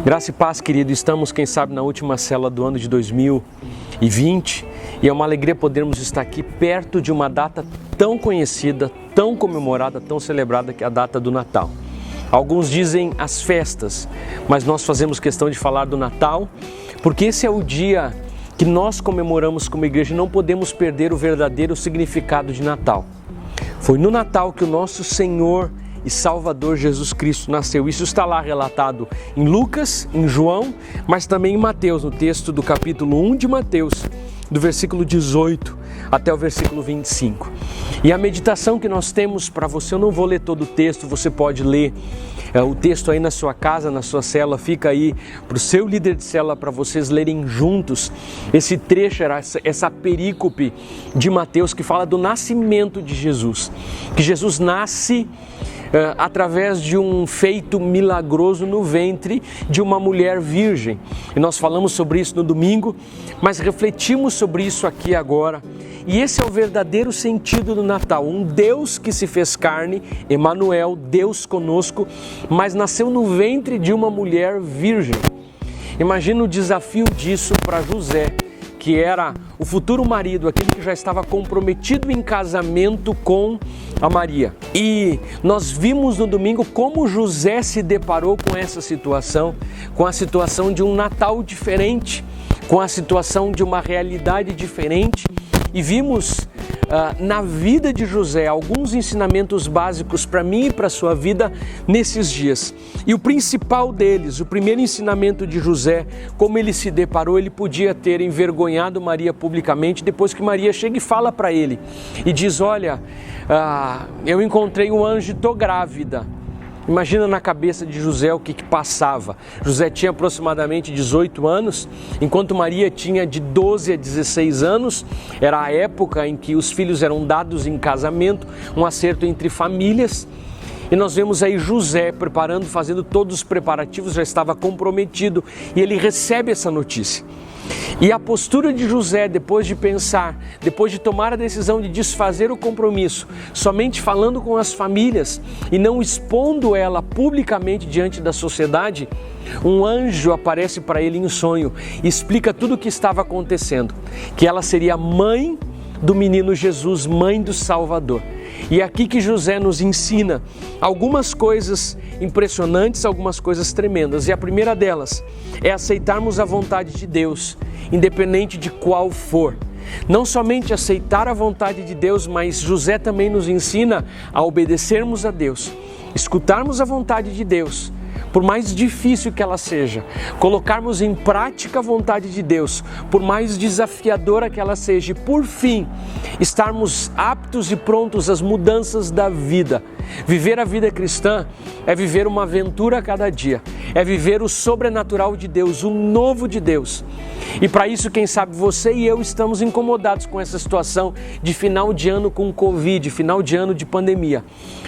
Graça e paz, querido. Estamos, quem sabe, na última célula do ano de 2020 e é uma alegria podermos estar aqui perto de uma data tão conhecida, tão comemorada, tão celebrada, que é a data do Natal. Alguns dizem as festas, mas nós fazemos questão de falar do Natal, porque esse é o dia que nós comemoramos como igreja e não podemos perder o verdadeiro significado de Natal. Foi no Natal que o nosso Senhor e Salvador Jesus Cristo nasceu. Isso está lá relatado em Lucas, em João, mas também em Mateus, no texto do capítulo 1 de Mateus, do versículo 18 até o versículo 25. E a meditação que nós temos para você, eu não vou ler todo o texto, você pode ler o texto aí na sua casa, na sua célula, fica aí para o seu líder de célula, para vocês lerem juntos esse trecho, essa perícope de Mateus que fala do nascimento de Jesus, que Jesus nasce através de um feito milagroso no ventre de uma mulher virgem. E nós falamos sobre isso no domingo, mas refletimos sobre isso aqui agora. E esse é o verdadeiro sentido do Natal, um Deus que se fez carne, Emanuel, Deus conosco, mas nasceu no ventre de uma mulher virgem. Imagina o desafio disso para José, que era o futuro marido, aquele que já estava comprometido em casamento com a Maria. E nós vimos no domingo como José se deparou com essa situação, com a situação de um Natal diferente, com a situação de uma realidade diferente. E vimos na vida de José alguns ensinamentos básicos para mim e para a sua vida nesses dias. E o principal deles, o primeiro ensinamento de José, como ele se deparou, ele podia ter envergonhado Maria publicamente, depois que Maria chega e fala para ele e diz: olha, eu encontrei um anjo e estou grávida. Imagina na cabeça de José o que passava. José tinha aproximadamente 18 anos, enquanto Maria tinha de 12 a 16 anos. Era a época em que os filhos eram dados em casamento, um acerto entre famílias. E nós vemos aí José preparando, fazendo todos os preparativos, já estava comprometido e ele recebe essa notícia. E a postura de José, depois de pensar, depois de tomar a decisão de desfazer o compromisso, somente falando com as famílias e não expondo ela publicamente diante da sociedade, um anjo aparece para ele em sonho e explica tudo o que estava acontecendo, que ela seria mãe do menino Jesus, mãe do Salvador. E é aqui que José nos ensina algumas coisas impressionantes, algumas coisas tremendas. E a primeira delas é aceitarmos a vontade de Deus, independente de qual for. Não somente aceitar a vontade de Deus, mas José também nos ensina a obedecermos a Deus, escutarmos a vontade de Deus, por mais difícil que ela seja, colocarmos em prática a vontade de Deus, por mais desafiadora que ela seja, e por fim, estarmos aptos e prontos às mudanças da vida. Viver a vida cristã é viver uma aventura a cada dia, é viver o sobrenatural de Deus, o novo de Deus. E para isso, quem sabe, você e eu estamos incomodados com essa situação de final de ano com Covid, final de ano de pandemia,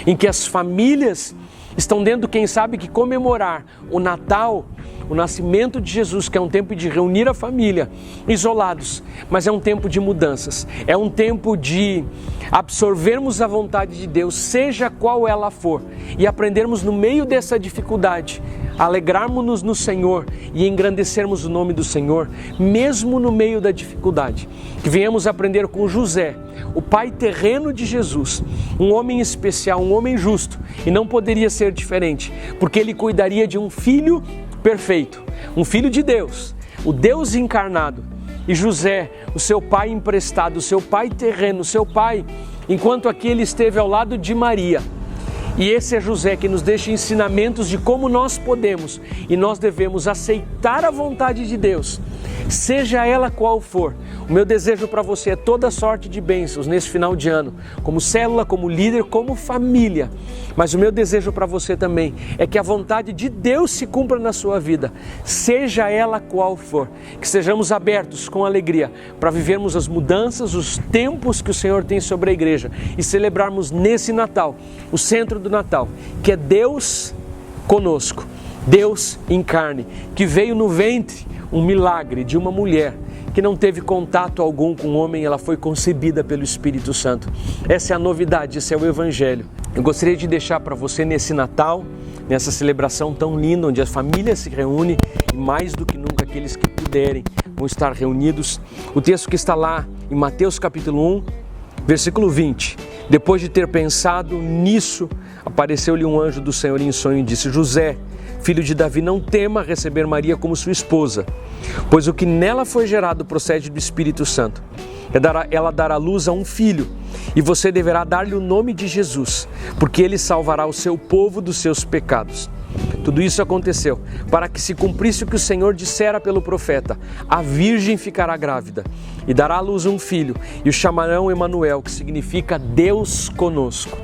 em que as famílias estão dentro, quem sabe, que comemorar o Natal, o nascimento de Jesus, que é um tempo de reunir a família, isolados, mas é um tempo de mudanças, é um tempo de absorvermos a vontade de Deus, seja qual ela for, e aprendermos no meio dessa dificuldade, alegrarmos-nos no Senhor e engrandecermos o nome do Senhor, mesmo no meio da dificuldade. Que venhamos aprender com José, o pai terreno de Jesus, um homem especial, um homem justo, e não poderia ser diferente, porque ele cuidaria de um filho perfeito, um filho de Deus, o Deus encarnado. E José, o seu pai emprestado, o seu pai terreno, o seu pai, enquanto aqui ele esteve ao lado de Maria. E esse é José que nos deixa ensinamentos de como nós podemos e nós devemos aceitar a vontade de Deus, seja ela qual for. O meu desejo para você é toda sorte de bênçãos nesse final de ano, como célula, como líder, como família. Mas o meu desejo para você também é que a vontade de Deus se cumpra na sua vida, seja ela qual for. Que sejamos abertos com alegria para vivermos as mudanças, os tempos que o Senhor tem sobre a igreja e celebrarmos nesse Natal, o centro do Natal, que é Deus conosco, Deus em carne, que veio no ventre, um milagre de uma mulher que não teve contato algum com o homem, ela foi concebida pelo Espírito Santo. Essa é a novidade, esse é o Evangelho. Eu gostaria de deixar para você nesse Natal, nessa celebração tão linda, onde a família se reúne e mais do que nunca aqueles que puderem vão estar reunidos. O texto que está lá em Mateus capítulo 1, versículo 20. Depois de ter pensado nisso, apareceu-lhe um anjo do Senhor em sonho e disse: José, filho de Davi, não tema receber Maria como sua esposa, pois o que nela foi gerado procede do Espírito Santo. Ela dará luz a um filho, e você deverá dar-lhe o nome de Jesus, porque ele salvará o seu povo dos seus pecados. Tudo isso aconteceu para que se cumprisse o que o Senhor dissera pelo profeta: a virgem ficará grávida e dará à luz um filho, e o chamarão Emanuel, que significa Deus conosco.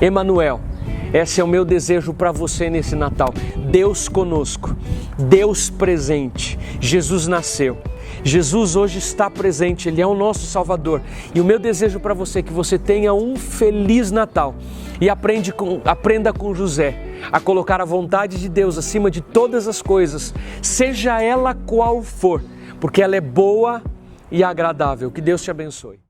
Emanuel, esse é o meu desejo para você nesse Natal. Deus conosco, Deus presente. Jesus nasceu. Jesus hoje está presente, Ele é o nosso Salvador. E o meu desejo para você é que você tenha um feliz Natal e aprenda com José a colocar a vontade de Deus acima de todas as coisas, seja ela qual for, porque ela é boa e agradável. Que Deus te abençoe.